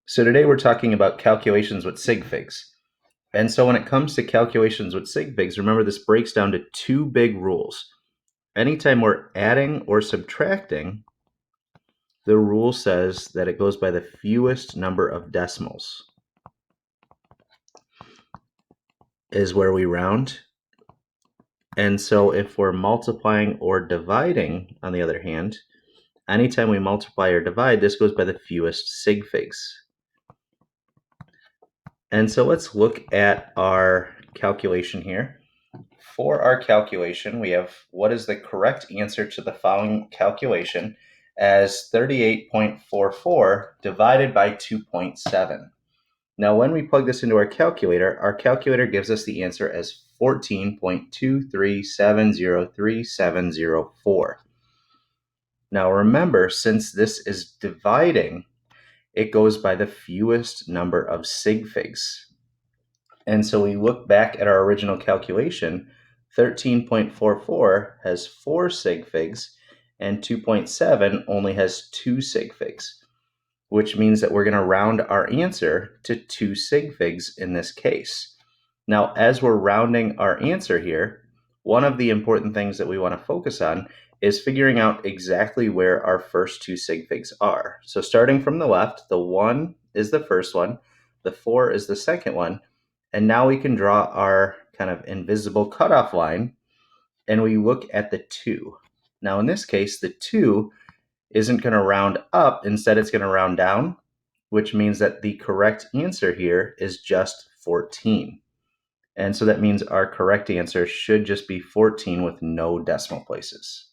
So today we're talking about calculations with sig figs. And so when it comes to calculations with sig figs, remember this breaks down to two big rules. Anytime we're adding or subtracting, the rule says that it goes by the fewest number of decimals is where we round. And so if we're multiplying or dividing, on the other hand, anytime we multiply or divide, this goes by the fewest sig figs. And so let's look at our calculation here. For our calculation, we have what is the correct answer to the following calculation as 38.44 divided by 2.7. Now, when we plug this into our calculator gives us the answer as 14.23703,704. Now, remember, since this is dividing, it goes by the fewest number of sig figs. And so we look back at our original calculation, 13.44 has 4 sig figs, and 2.7 only has 2 sig figs, which means that we're going to round our answer to 2 sig figs in this case. Now, as we're rounding our answer here, one of the important things that we want to focus on is figuring out exactly where our first 2 sig figs are. So starting from the left, the 1 is the first one, the 4 is the second one, and now we can draw our kind of invisible cutoff line, and we look at the 2. Now in this case, the 2 isn't going to round up, instead it's going to round down, which means that the correct answer here is just 14. And so that means our correct answer should just be 14 with no decimal places.